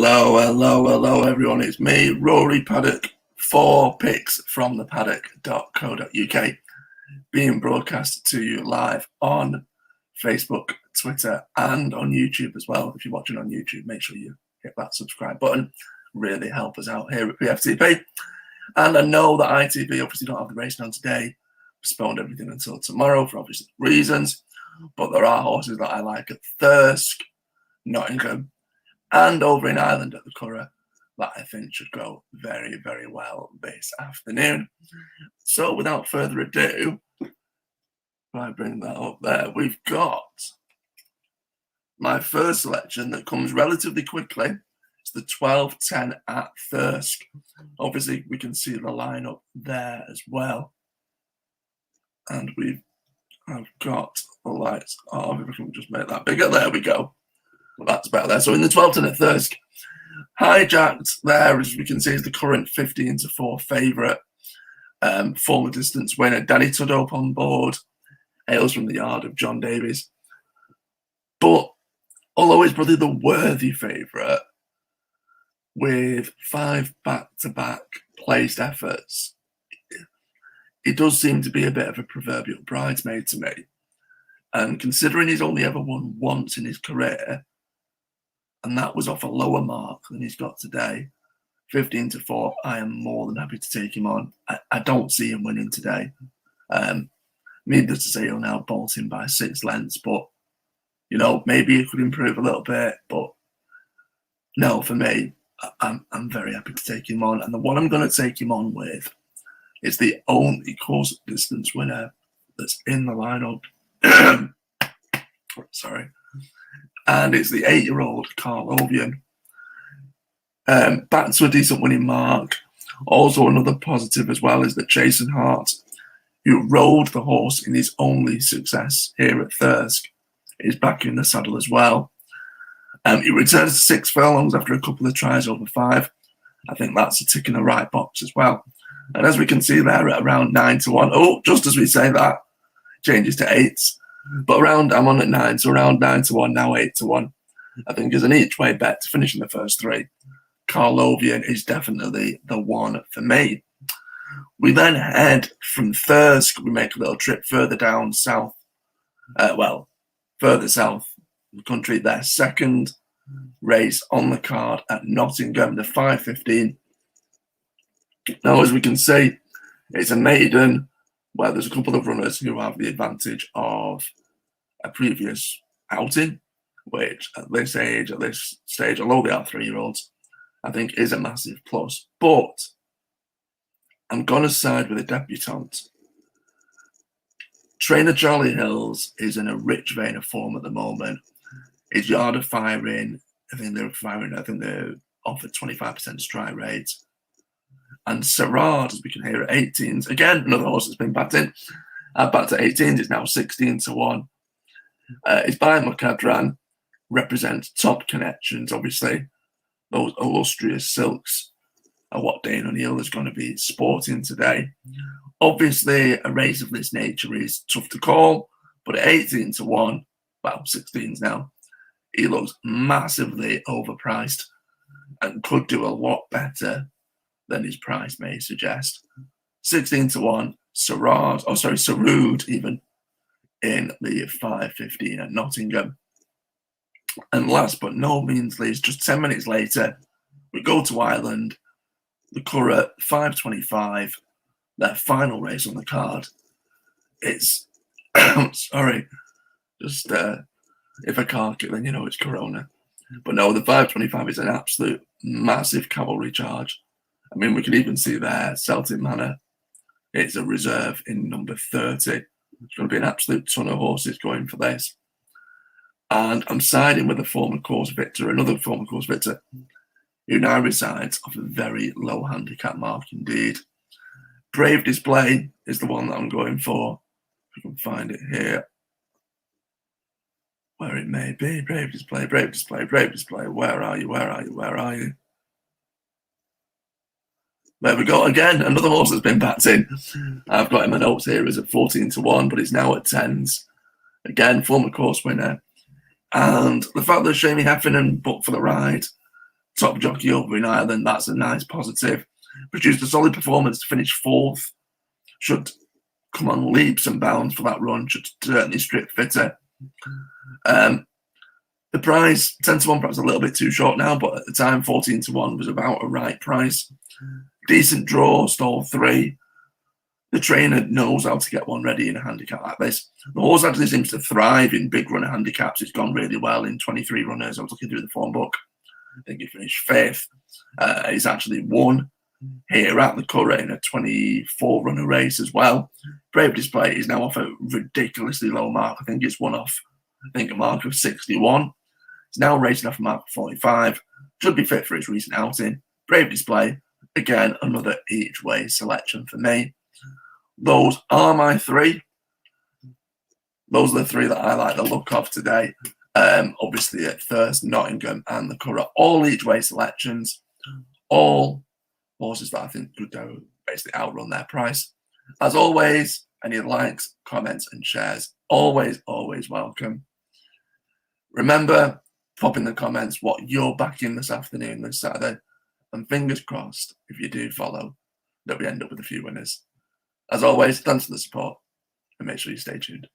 Hello, everyone. It's me, Rory Paddock. 4 picks from the paddock.co.uk being broadcast to you live on Facebook, Twitter, and on YouTube as well. If you're watching on YouTube, make sure you hit that subscribe button. Really help us out here at PFTP. And I know that ITV obviously don't have the racing on today. Postponed everything until tomorrow for obvious reasons. But there are horses that I like at Thirsk, Nottingham, and over in Ireland at the Curragh that I think should go very, very well this afternoon. So without further ado, if I bring that up there, we've got my first selection that comes relatively quickly. It's the 12:10 at Thirsk. Obviously, we can see the lineup there as well. And I've got the lights off. If I can just make that bigger, there we go. Well, that's better there. So in the 12:10 at Thirsk, hijacked there, as we can see, is the current 15-4 favourite. Former distance winner, Danny Tudhope on board, hails from the yard of John Davies. But although he's probably the worthy favourite, with 5 back-to-back placed efforts, it does seem to be a bit of a proverbial bridesmaid to me. And considering he's only ever won once in his career, and that was off a lower mark than he's got today, 15-4, I am more than happy to take him on. I don't see him winning today. Needless to say, he'll now bolt him by 6 lengths, but, maybe he could improve a little bit. But no, for me, I'm very happy to take him on. And the one I'm going to take him on with is the only course distance winner that's in the lineup. Sorry. And it's the 8-year-old Carl Ovian. Back to a decent winning mark. Also, another positive as well is that Jason Hart, who rode the horse in his only success here at Thirsk, is back in the saddle as well. He returns to 6 furlongs after a couple of tries over 5. I think that's a tick in the right box as well. And as we can see there at around 9-1, oh, just as we say that, changes to 8s. But I'm on at 9, so around 9-1, now 8-1. I think is an each way bet to finish in the first 3. Carl Ovian is definitely the one for me. We then head from Thirsk. We make a little trip further down south. Further south in the country. Their second race on the card at Nottingham, the 5:15. Now, as we can see, it's a maiden where there's a couple of runners who have the advantage of a previous outing, which at this stage, although they are 3-year-olds, I think is a massive plus. But I'm going to side with a debutante. Trainer Charlie Hills is in a rich vein of form at the moment. His yard are firing. I think they're offered 25% strike rate. And Sirard, as we can hear, at 18s. Again, another horse that's been backed in. Back to 18s, is now 16-1. His by Mukadran represents top connections, obviously. Those illustrious silks are what Dane O'Neill is going to be sporting today. Obviously, a race of this nature is tough to call, but at 18-1, 16s now, he looks massively overpriced and could do a lot better than his price may suggest. 16-1, Sarud even, in the 5:15 at Nottingham. And last but no means least, just 10 minutes later, we go to Ireland, the Curragh 5:25, their final race on the card. It's, if I can't get, then it's Corona. But no, the 5:25 is an absolute massive cavalry charge. I mean, we can even see there, Celtic Manor. It's a reserve in number 30. It's going to be an absolute ton of horses going for this. And I'm siding with another former course victor, who now resides off a very low handicap mark indeed. Brave Display is the one that I'm going for. If you can find it here. Where it may be. Brave Display. Where are you? There we go again. Another horse that's been backed in. I've got in my notes here is at 14-1, but it's now at 10s. Again, former course winner. And the fact that Jamie Heffernan booked for the ride top jockey over in Ireland. That's a nice positive. Produced a solid performance to finish 4th. Should come on leaps and bounds for that run. Should certainly strip fitter. The price, 10-1, perhaps a little bit too short now, but at the time, 14-1 was about a right price. Decent draw, stall 3. The trainer knows how to get one ready in a handicap like this. The horse actually seems to thrive in big runner handicaps. It's gone really well in 23 runners. I was looking through the form book. I think he finished 5th. He's actually won here at the Curragh in a 24-runner race as well. Brave Display is now off a ridiculously low mark. I think it's one off, a mark of 61. It's now racing off a mark of 45. Should be fit for its recent outing. Brave Display, again, another each way selection for me. Those are my 3. Those are the 3 that I like the look of today. Obviously, at first, Nottingham and the Curragh, all each way selections, all horses that I think could go basically outrun their price. As always, any likes, comments, and shares, always, always welcome. Remember, pop in the comments what you're backing this afternoon, this Saturday, and fingers crossed, if you do follow, that we end up with a few winners. As always, thanks for the support, and make sure you stay tuned.